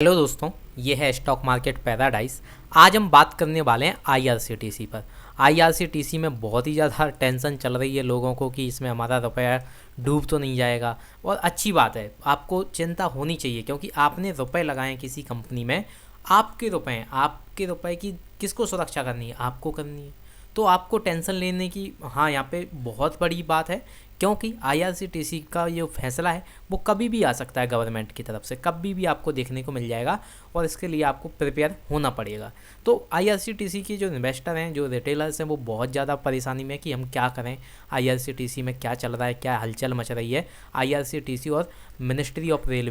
Hello दोस्तों, ये है स्टॉक मार्केट पैराडाइज। आज हम बात करने वाले हैं आईआरसीटीसी पर। आईआरसीटीसी में बहुत ही ज़्यादा टेंशन चल रही है लोगों को कि इसमें हमारा रुपया डूब तो नहीं जाएगा। और अच्छी बात है, आपको चिंता होनी चाहिए क्योंकि आपने रुपए लगाए किसी कंपनी में। आपके रुपए की किसको सुरक्षा करनी है? आपको करनी है। तो आपको टेंशन लेने की यहाँ पे बहुत बड़ी बात है, क्योंकि आईआरसीटीसी का ये फैसला है वो कभी भी आ सकता है गवर्नमेंट की तरफ से, कभी भी आपको देखने को मिल जाएगा और इसके लिए आपको प्रिपेयर होना पड़ेगा। तो आईआरसीटीसी की जो इन्वेस्टर हैं, जो रिटेलर्स हैं, वो बहुत ज़्यादा परेशानी में कि हम क्या करें, आईआरसीटीसी में क्या चल रहा है, क्या हलचल मच रही है। आईआरसीटीसी और मिनिस्ट्री ऑफ रेल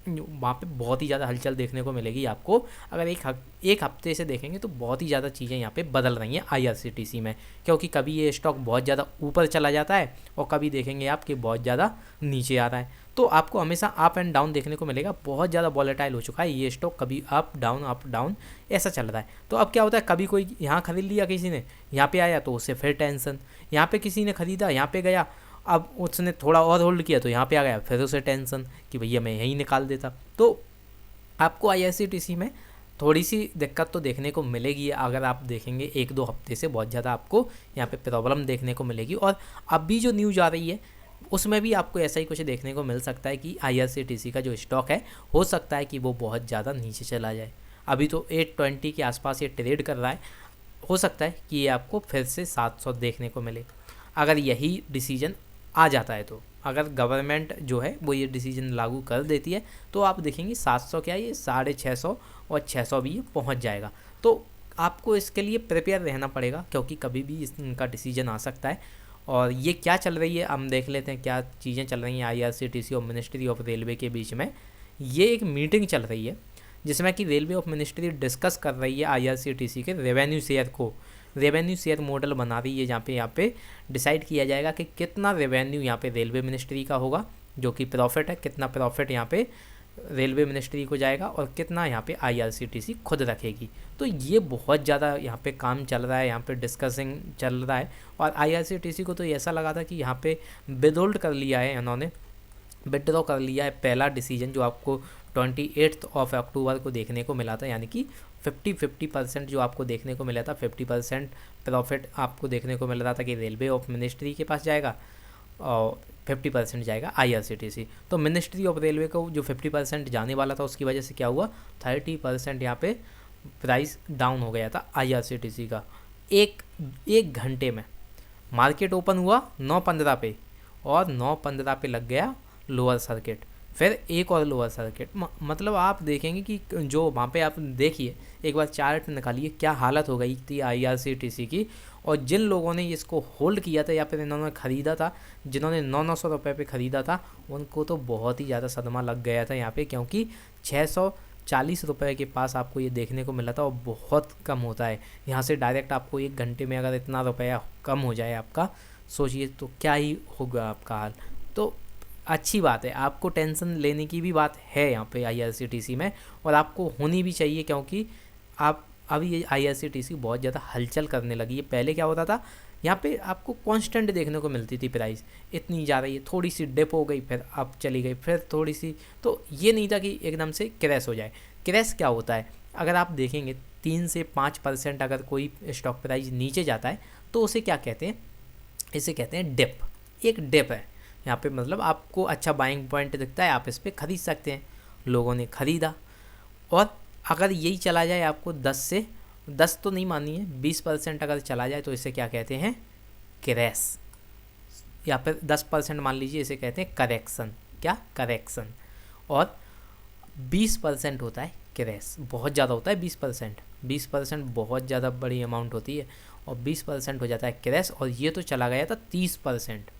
वहाँ पे बहुत ही ज़्यादा हलचल देखने को मिलेगी आपको। अगर एक हफ्ते से देखेंगे तो बहुत ही ज़्यादा चीज़ें यहाँ पे बदल रही हैं आईआरसीटीसी में, क्योंकि कभी ये स्टॉक बहुत ज़्यादा ऊपर चला जाता है और कभी देखेंगे आप कि बहुत ज़्यादा नीचे आ रहा है। तो आपको हमेशा अप एंड डाउन देखने को मिलेगा। बहुत ज़्यादा वॉलेटाइल हो चुका है ये स्टॉक, कभी अप डाउन ऐसा चल रहा है। तो अब क्या होता है, कभी कोई यहाँ खरीद लिया किसी ने, यहाँ पे आया तो उससे फिर टेंशन, यहाँ पे किसी ने खरीदा, यहाँ पे गया, अब उसने थोड़ा और होल्ड किया तो यहाँ पे आ गया, फिर उसे टेंशन कि भैया मैं यहीं निकाल देता। तो आपको आईआरसीटीसी में थोड़ी सी दिक्कत तो देखने को मिलेगी। अगर आप देखेंगे एक दो हफ्ते से बहुत ज़्यादा आपको यहाँ पे प्रॉब्लम देखने को मिलेगी। और अभी जो न्यूज़ आ रही है उसमें भी आपको ऐसा ही कुछ देखने को मिल सकता है कि आईआरसीटीसी का जो स्टॉक है हो सकता है कि वो बहुत ज़्यादा नीचे चला जाए। अभी तो 820 के आसपास ये ट्रेड कर रहा है, हो सकता है कि ये आपको फिर से 700 देखने को मिले अगर यही डिसीजन आ जाता है। तो अगर गवर्नमेंट जो है वो ये डिसीजन लागू कर देती है तो आप देखेंगे 700 क्या, ये 650 और 600 भी ये पहुंच जाएगा। तो आपको इसके लिए प्रिपेयर रहना पड़ेगा क्योंकि कभी भी इनका डिसीजन आ सकता है। और ये क्या चल रही है हम देख लेते हैं, क्या चीज़ें चल रही हैं आईआरसीटीसी और मिनिस्ट्री ऑफ रेलवे के बीच में। ये एक मीटिंग चल रही है जिसमें कि रेलवे ऑफ मिनिस्ट्री डिस्कस कर रही है आईआरसीटीसी के रेवेन्यू शेयर मॉडल बना रही है, यहाँ पे डिसाइड किया जाएगा कि कितना रेवेन्यू यहाँ पे रेलवे मिनिस्ट्री का होगा, जो कि प्रॉफिट है, कितना प्रॉफिट यहाँ पे रेलवे मिनिस्ट्री को जाएगा और कितना यहाँ पे आईआरसीटीसी खुद रखेगी। तो ये बहुत ज़्यादा यहाँ पे काम चल रहा है, यहाँ पे डिस्कसिंग चल रहा है। और आईआरसीटीसी को तो ऐसा लगा था कि यहाँ पे विदहोल्ड कर लिया है, इन्होंने विड्रॉ कर लिया है पहला डिसीजन जो आपको 28 ऑफ अक्टूबर को देखने को मिला था, यानी कि 50% जो आपको देखने को मिला था, 50% प्रॉफिट आपको देखने को मिल रहा था कि रेलवे ऑफ मिनिस्ट्री के पास जाएगा और 50% जाएगा आईआरसीटीसी। तो मिनिस्ट्री ऑफ रेलवे को जो 50% जाने वाला था उसकी वजह से क्या हुआ, 30% यहाँ पे प्राइस डाउन हो गया था आईआरसीटीसी का। एक घंटे में मार्केट ओपन हुआ 9:15 पे और 9:15 पे लग गया लोअर सर्किट, फिर एक और लोअर सर्किट। मतलब आप देखेंगे कि जो वहाँ पे आप देखिए, एक बार चार्ट निकालिए, क्या हालत हो गई थी आईआरसीटीसी की। और जिन लोगों ने इसको होल्ड किया था या फिर इन्होंने ख़रीदा था, जिन्होंने 900 रुपये पे ख़रीदा था, उनको तो बहुत ही ज़्यादा सदमा लग गया था यहाँ पे, क्योंकि 640 रुपये के पास आपको ये देखने को मिला था और बहुत कम होता है। यहाँ से डायरेक्ट आपको एक घंटे में अगर इतना रुपया कम हो जाए आपका, सोचिए तो क्या ही होगा आपका हाल। तो अच्छी बात है, आपको टेंशन लेने की भी बात है यहाँ पे आईआरसीटीसी में, और आपको होनी भी चाहिए क्योंकि आप अभी ये आईआरसीटीसी बहुत ज़्यादा हलचल करने लगी है। पहले क्या होता था, यहाँ पे आपको कांस्टेंट देखने को मिलती थी प्राइस, इतनी जा रही है, थोड़ी सी डिप हो गई, फिर अप चली गई, फिर थोड़ी सी, तो ये नहीं था कि एकदम से क्रैश हो जाए। क्रैश क्या होता है, अगर आप देखेंगे 3 से 5% अगर कोई स्टॉक प्राइस नीचे जाता है तो उसे क्या कहते हैं, इसे कहते हैं डिप। एक डिप है यहाँ पे, मतलब आपको अच्छा बाइंग पॉइंट दिखता है, आप इस पर ख़रीद सकते हैं। लोगों ने ख़रीदा और अगर यही चला जाए आपको 10 तो नहीं मानिए, 20% अगर चला जाए तो इसे क्या कहते हैं, क्रैश। या फिर 10% मान लीजिए, इसे कहते हैं करेक्शन। क्या, करेक्शन। और 20% होता है क्रैश, बहुत ज़्यादा होता है 20% बहुत ज़्यादा बड़ी अमाउंट होती है। और 20% हो जाता है क्रैश, और ये तो चला गया था 30%।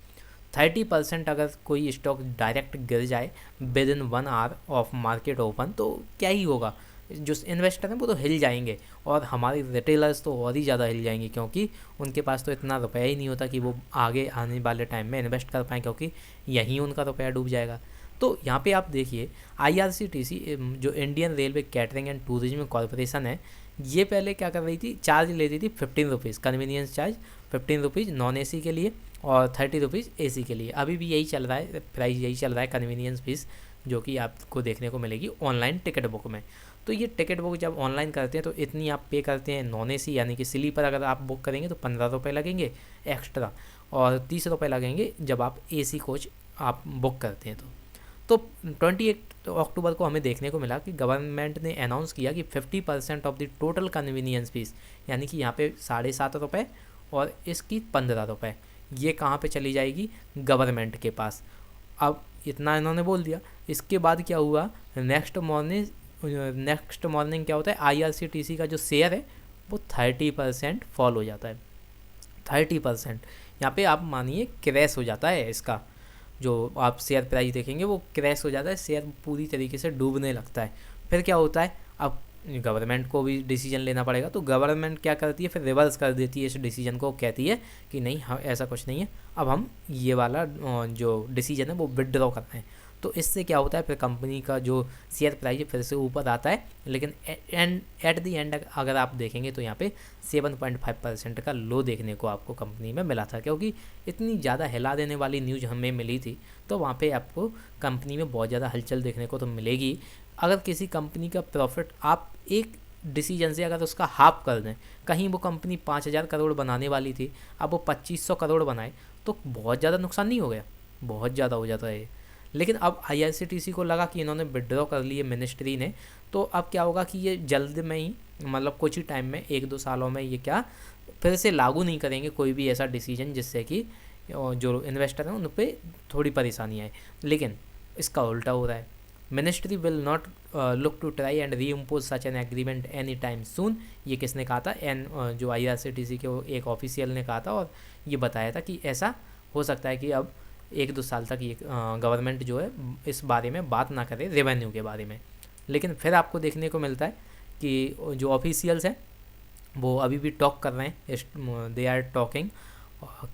30% अगर कोई स्टॉक डायरेक्ट गिर जाए with in 1 hour of market open, तो क्या ही होगा, जो इन्वेस्टर हैं वो तो हिल जाएंगे, और हमारे रिटेलर्स तो और ही ज़्यादा हिल जाएंगे, क्योंकि उनके पास तो इतना रुपया ही नहीं होता कि वो आगे आने वाले टाइम में इन्वेस्ट कर पाएँ, क्योंकि यहीं उनका रुपया डूब जाएगा। तो यहाँ पे आप देखिए, आईआरसीटीसी जो Indian railway catering and tourism corporation है, ये पहले क्या कर रही थी, चार्ज लेती थी 15 rupees, convenience charge 15 rupees non A C के लिए और 30 रुपीज़ ए सी के लिए। अभी भी यही चल रहा है, प्राइस यही चल रहा है, कन्वीनियंस फीस जो कि आपको देखने को मिलेगी ऑनलाइन टिकट बुक में। तो ये टिकट बुक जब ऑनलाइन करते हैं तो इतनी आप पे करते हैं। नॉन AC यानी कि स्लीपर अगर आप बुक करेंगे तो 15 रुपये लगेंगे एक्स्ट्रा, और 30 रुपये लगेंगे जब आप AC कोच आप बुक करते हैं। तो 28 अक्टूबर को हमें देखने को मिला कि गवर्नमेंट ने अनाउंस किया कि 50% of the total convenience fees, यानी कि यहाँ पे 7.5 रुपये और इसकी 15 रुपये, ये कहाँ पे चली जाएगी, गवर्नमेंट के पास। अब इतना इन्होंने बोल दिया। इसके बाद क्या हुआ, नेक्स्ट मॉर्निंग क्या होता है, IRCTC का जो शेयर है वो 30% फॉल हो जाता है। 30% यहाँ पे आप मानिए क्रैश हो जाता है इसका, जो आप शेयर प्राइस देखेंगे वो क्रैश हो जाता है, शेयर पूरी तरीके से डूबने लगता है। फिर क्या होता है, अब गवर्नमेंट को भी डिसीजन लेना पड़ेगा। तो गवर्नमेंट क्या करती है, फिर रिवर्स कर देती है इस डिसीजन को, कहती है कि नहीं हाँ ऐसा कुछ नहीं है, अब हम ये वाला जो डिसीजन है वो विदड्रॉ करते हैं। तो इससे क्या होता है, फिर कंपनी का जो शेयर प्राइस है फिर से ऊपर आता है। लेकिन एट दी एंड अगर आप देखेंगे तो यहाँ पे 7.5% का लो देखने को आपको कंपनी में मिला था, क्योंकि इतनी ज़्यादा हिला देने वाली न्यूज़ हमें मिली थी। तो वहाँ पे आपको कंपनी में बहुत ज़्यादा हलचल देखने को तो मिलेगी। अगर किसी कंपनी का प्रॉफिट आप एक डिसीजन से अगर उसका हाफ कर दें, कहीं वो कंपनी 5,000 करोड़ बनाने वाली थी, अब वो 2,500 करोड़ बनाए, तो बहुत ज़्यादा नुकसान नहीं हो गया, बहुत ज़्यादा हो जाता है। लेकिन अब IRCTC को लगा कि इन्होंने विड्रॉ कर लिए मिनिस्ट्री ने, तो अब क्या होगा कि ये जल्द में ही, मतलब कुछ ही टाइम में, 1-2 सालों में ये क्या फिर से लागू नहीं करेंगे कोई भी ऐसा डिसीजन जिससे कि जो इन्वेस्टर हैं उन पर थोड़ी परेशानी आए। लेकिन इसका उल्टा हो रहा है, ministry will not look to try and reimpose such an agreement any time soon. ये किसने कहा था, जो IRCTC के एक ऑफिशियल ने कहा था, और ये बताया था कि ऐसा हो सकता है कि अब 1-2 साल तक ये गवर्नमेंट जो है इस बारे में बात ना करे, रेवेन्यू के बारे में। लेकिन फिर आपको देखने को मिलता है कि जो ऑफिशियल्स हैं वो अभी भी टॉक कर रहे हैं, दे आर टॉकिंग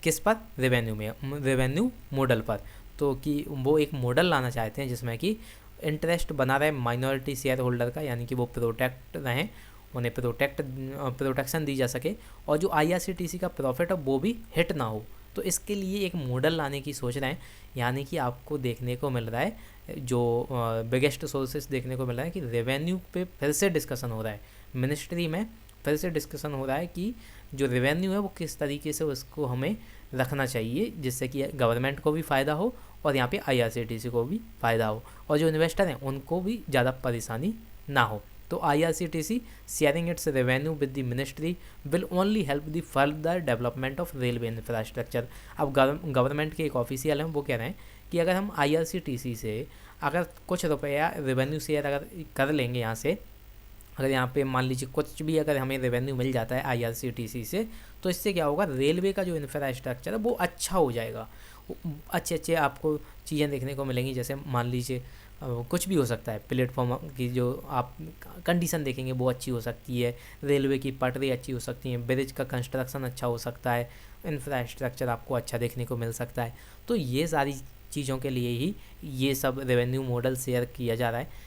किस पर, रेवेन्यू में, रेवेन्यू मॉडल पर। तो कि वो एक मॉडल लाना चाहते हैं जिसमें कि इंटरेस्ट बना रहे माइनॉरिटी शेयर होल्डर का, यानी कि वो प्रोटेक्ट रहें, उन्हें प्रोटेक्शन दी जा सके, और जो IRCTC का प्रॉफिट है वो भी हिट ना हो। तो इसके लिए एक मॉडल लाने की सोच रहे हैं। यानी कि आपको देखने को मिल रहा है, जो बिगेस्ट सोर्सेस देखने को मिल रहा है कि रेवेन्यू पे फिर से डिस्कशन हो रहा है, मिनिस्ट्री में फिर से डिस्कशन हो रहा है कि जो रेवेन्यू है वो किस तरीके से उसको हमें रखना चाहिए जिससे कि गवर्नमेंट को भी फ़ायदा हो और यहाँ पे IRCTC को भी फ़ायदा हो, और जो इन्वेस्टर हैं उनको भी ज़्यादा परेशानी ना हो। तो IRCTC sharing it's revenue with the ministry will only help the further development of railway infrastructure. अब गवर्नमेंट के एक ऑफिशियल हैं वो कह रहे हैं कि अगर हम IRCTC से अगर कुछ रुपया रेवेन्यू शेयर अगर कर लेंगे यहाँ से, अगर यहाँ पे मान लीजिए कुछ भी अगर हमें रेवेन्यू मिल जाता है IRCTC से, तो इससे क्या होगा, रेलवे का जो इंफ्रास्ट्रक्चर है वो अच्छा हो जाएगा। अच्छे आपको चीज़ें देखने को मिलेंगी, जैसे मान लीजिए कुछ भी हो सकता है, प्लेटफॉर्म की जो आप कंडीशन देखेंगे वो अच्छी हो सकती है, रेलवे की पटरी अच्छी हो सकती है, ब्रिज का कंस्ट्रक्शन अच्छा हो सकता है, इंफ्रास्ट्रक्चर आपको अच्छा देखने को मिल सकता है। तो ये सारी चीज़ों के लिए ही ये सब रेवेन्यू मॉडल शेयर किया जा रहा है।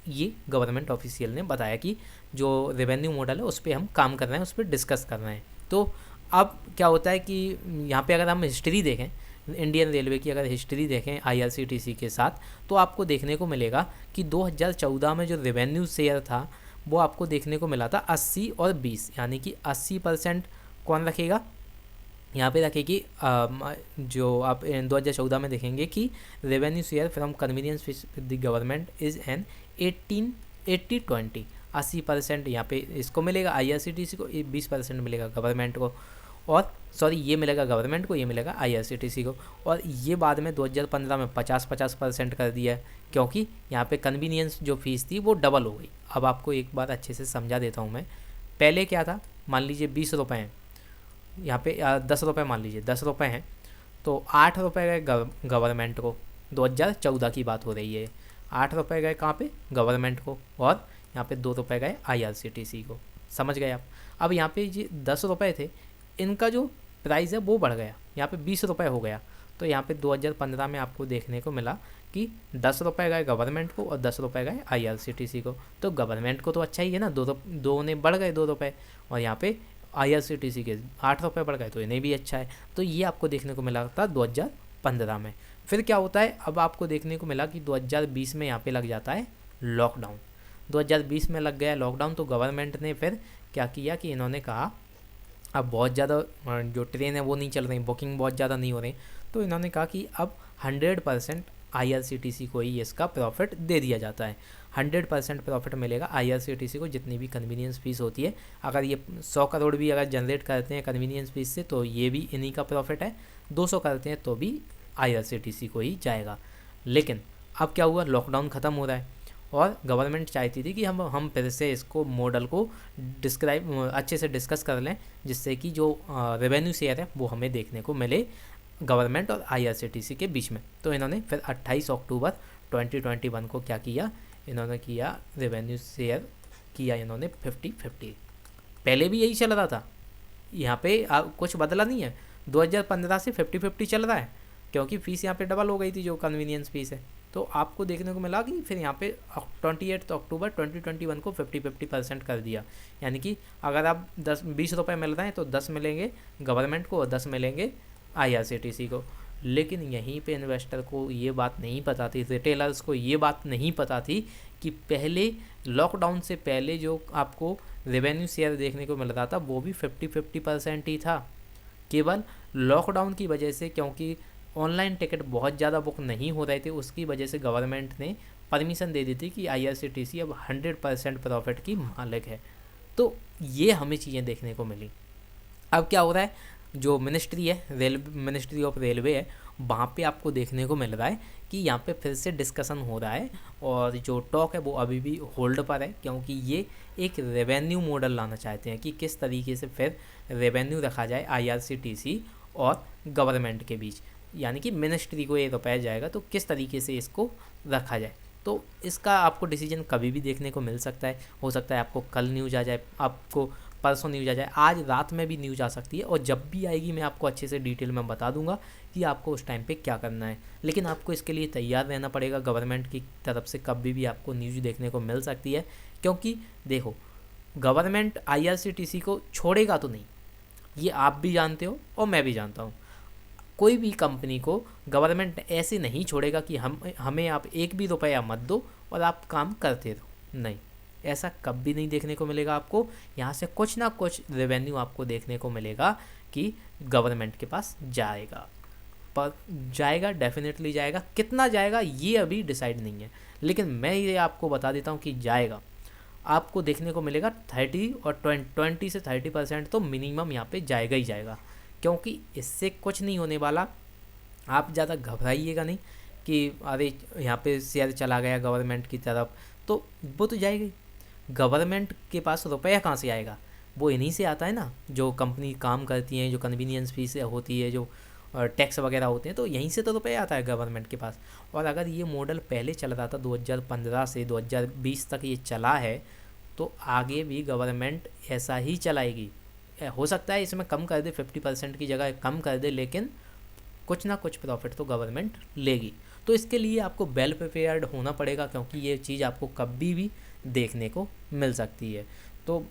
ये गवर्नमेंट ऑफिशियल ने बताया कि जो रेवेन्यू मॉडल है उस पर हम काम कर रहे हैं, उस पर डिस्कस कर रहे हैं। तो अब क्या होता है कि यहाँ पे अगर हम हिस्ट्री देखें, इंडियन रेलवे की अगर हिस्ट्री देखें IRCTC के साथ, तो आपको देखने को मिलेगा कि 2014 में जो रेवेन्यू शेयर था वो आपको देखने को मिला था 80 और 20, यानी कि 80% कौन रखेगा, यहाँ पे रखेगी जो आप 2014 में देखेंगे कि revenue share from convenience with the government is an 80-20, 80% यहाँ पे इसको मिलेगा IRCTC को, 20% मिलेगा गवर्नमेंट को, और सॉरी ये मिलेगा गवर्नमेंट को, ये मिलेगा IRCTC को। और ये बाद में 2015 में 50% कर दिया है, क्योंकि यहाँ पे कन्वीनियंस जो फीस थी वो डबल हो गई। अब आपको एक बात अच्छे से समझा देता हूँ मैं, पहले क्या था, मान लीजिए 20 रुपये हैं, यहाँ पे 10 रुपये मान लीजिए 10 रुपये हैं, तो 8 रुपये गए गवर्नमेंट को, 2014 की बात हो रही है, 8 रुपये गए कहाँ पे, गवर्नमेंट को, और यहाँ पे 2 रुपये गए IRCTC को। समझ गए आप। अब यहाँ पे ये 10 रुपये थे, इनका जो प्राइस है वो बढ़ गया, यहाँ पे 20 रुपये हो गया। तो यहाँ पे 2015 में आपको देखने को मिला कि 10 रुपये गए गवर्नमेंट को और 10 रुपये गए IRCTC को। तो गवर्नमेंट को तो अच्छा ही है ना, दो ने बढ़ गए 2 रुपये, और यहाँ पे IRCTC के 8 रुपये बढ़ गए, तो इन्हें भी अच्छा है। तो ये आपको देखने को मिला था 2015 में। फिर क्या होता है, अब आपको देखने को मिला कि 2020 में यहाँ पे लग जाता है लॉकडाउन। 2020 में लग गया लॉकडाउन, तो गवर्नमेंट ने फिर क्या किया कि इन्होंने कहा अब बहुत ज़्यादा जो ट्रेन है वो नहीं चल रही, बुकिंग बहुत ज़्यादा नहीं हो रही, तो इन्होंने कहा कि अब 100% IRCTC को ही इसका प्रॉफिट दे दिया जाता है। 100% प्रॉफिट मिलेगा IRCTC को, जितनी भी कन्वीनियंस फीस होती है। अगर ये 100 करोड़ भी अगर जनरेट करते हैं कन्वीनियंस फीस से, तो ये भी इन्हीं का प्रॉफिट है। 200 करते हैं तो भी IRCTC को ही जाएगा। लेकिन अब क्या हुआ, लॉकडाउन ख़त्म हो रहा है और गवर्नमेंट चाहती थी कि हम फिर से इसको मॉडल को अच्छे से डिस्कस कर लें, जिससे कि जो रेवेन्यू शेयर है वो हमें देखने को मिले गवर्नमेंट और IRCTC के बीच में। तो इन्होंने फिर 28 अक्टूबर 2021 को क्या किया, इन्होंने किया रेवेन्यू शेयर किया इन्होंने 50-50। पहले भी यही चल रहा था, यहाँ पे कुछ बदला नहीं है। 2015 से 50-50 चल रहा है, क्योंकि फ़ीस यहाँ पे डबल हो गई थी जो कन्वीनियंस फ़ीस है। तो आपको देखने को मिला कि फिर यहाँ पे 28 अक्टूबर 2021 को 50-50% कर दिया। यानी कि अगर आप 10-20 रुपये मिल रहे हैं तो 10 मिलेंगे गवर्नमेंट को और 10 मिलेंगे IRCTC को। लेकिन यहीं पे इन्वेस्टर को ये बात नहीं पता थी, रिटेलर्स को ये बात नहीं पता थी कि पहले लॉकडाउन से पहले जो आपको रेवेन्यू शेयर देखने को मिल रहा था वो भी 50-50% ही था। केवल लॉकडाउन की वजह से, क्योंकि ऑनलाइन टिकट बहुत ज़्यादा बुक नहीं हो रहे थे, उसकी वजह से गवर्नमेंट ने परमिशन दे दी थी कि IRCTC अब 100% प्रॉफिट की मालिक है। तो ये हमें चीज़ें देखने को मिली। अब क्या हो रहा है, जो मिनिस्ट्री है, मिनिस्ट्री ऑफ रेलवे है, वहाँ पे आपको देखने को मिल रहा है कि यहाँ पे फिर से डिस्कशन हो रहा है और जो टॉक है वो अभी भी होल्ड पर है, क्योंकि ये एक रेवेन्यू मॉडल लाना चाहते हैं कि किस तरीके से फिर रेवेन्यू रखा जाए IRCTC और गवर्नमेंट के बीच। यानी कि मिनिस्ट्री को ये रुपया जाएगा तो किस तरीके से इसको रखा जाए। तो इसका आपको डिसीजन कभी भी देखने को मिल सकता है। हो सकता है आपको कल न्यूज़ आ जाए, आपको परसों न्यूज़ आ जाए, आज रात में भी न्यूज़ आ सकती है, और जब भी आएगी मैं आपको अच्छे से डिटेल में बता दूंगा कि आपको उस टाइम पे क्या करना है। लेकिन आपको इसके लिए तैयार रहना पड़ेगा, गवर्नमेंट की तरफ से कभी भी आपको न्यूज़ देखने को मिल सकती है। क्योंकि देखो, गवर्नमेंट IRCTC को छोड़ेगा तो नहीं, ये आप भी जानते हो और मैं भी जानता हूँ। कोई भी कंपनी को गवर्नमेंट ऐसे नहीं छोड़ेगा कि हमें आप एक भी रुपया मत दो और आप काम करते रहो, नहीं, ऐसा कभी नहीं देखने को मिलेगा आपको। यहाँ से कुछ ना कुछ रेवेन्यू आपको देखने को मिलेगा कि गवर्नमेंट के पास जाएगा, पर जाएगा, डेफिनेटली जाएगा। कितना जाएगा ये अभी डिसाइड नहीं है, लेकिन मैं ये आपको बता देता हूँ कि जाएगा। आपको देखने को मिलेगा 30 और 20 से 30% तो मिनिमम यहाँ पे जाएगा ही जाएगा, क्योंकि इससे कुछ नहीं होने वाला। आप ज़्यादा घबराइएगा नहीं कि अरे यहाँ पे शेयर चला गया गवर्नमेंट की तरफ, तो वो तो जाएगा ही। गवर्नमेंट के पास रुपया कहाँ से आएगा, वो इन्हीं से आता है ना, जो कंपनी काम करती हैं, जो कन्वीनियंस फीस होती है, जो टैक्स वगैरह होते हैं, तो यहीं से तो रुपया आता है गवर्नमेंट के पास। और अगर ये मॉडल पहले चल रहा था 2015 से 2020 तक ये चला है, तो आगे भी गवर्नमेंट ऐसा ही चलाएगी। हो सकता है इसमें कम कर दे, 50% की जगह कम कर दे, लेकिन कुछ ना कुछ प्रॉफिट तो गवर्नमेंट लेगी। तो इसके लिए आपको वेल प्रिपेयर्ड होना पड़ेगा, क्योंकि ये चीज़ आपको कभी भी देखने को मिल सकती है। तो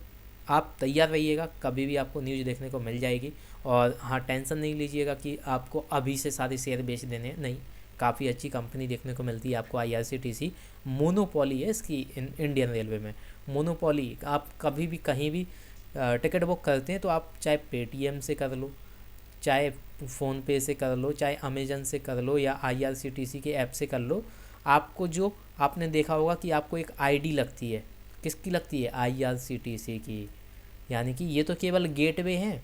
आप तैयार रहिएगा, कभी भी आपको न्यूज़ देखने को मिल जाएगी। और हाँ, टेंशन नहीं लीजिएगा कि आपको अभी से सारे शेयर बेच देने हैं, नहीं, काफ़ी अच्छी कंपनी देखने को मिलती है आपको IRCTC। मोनोपोली है इसकी इंडियन रेलवे में, मोनोपोली। आप कभी भी कहीं भी टिकट बुक करते हैं तो आप चाहे पेटीएम से कर लो, चाहे फ़ोनपे से कर लो, चाहे अमेजन से कर लो, या IRCTC के ऐप से कर लो। आपको जो आपने देखा होगा कि आपको एक ID लगती है, किसकी लगती है, IRCTC की। यानी कि ये तो केवल गेटवे हैं,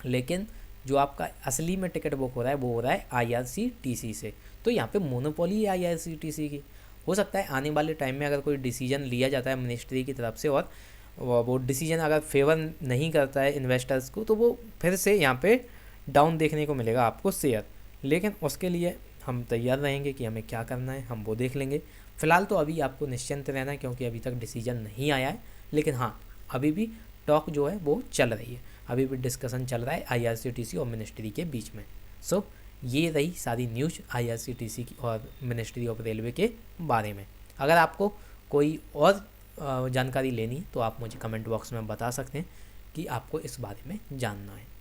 लेकिन जो आपका असली में टिकट बुक हो रहा है वो हो रहा है IRCTC से। तो यहाँ पे मोनोपोली है IRCTC की। हो सकता है आने वाले टाइम में अगर कोई डिसीजन लिया जाता है मिनिस्ट्री की तरफ से और वो डिसीजन अगर फेवर नहीं करता है इन्वेस्टर्स को, तो वो फिर से यहाँ पे डाउन देखने को मिलेगा आपको शेयर। लेकिन उसके लिए हम तैयार रहेंगे कि हमें क्या करना है, हम वो देख लेंगे। फ़िलहाल तो अभी आपको निश्चिंत रहना है, क्योंकि अभी तक डिसीजन नहीं आया है। लेकिन हाँ, अभी भी टॉक जो है वो चल रही है, अभी भी डिस्कशन चल रहा है IRCTC और मिनिस्ट्री के बीच में। सो ये रही सारी न्यूज़ IRCTC की और मिनिस्ट्री ऑफ रेलवे के बारे में। अगर आपको कोई और जानकारी लेनी है तो आप मुझे कमेंट बॉक्स में बता सकते हैं कि आपको इस बारे में जानना है।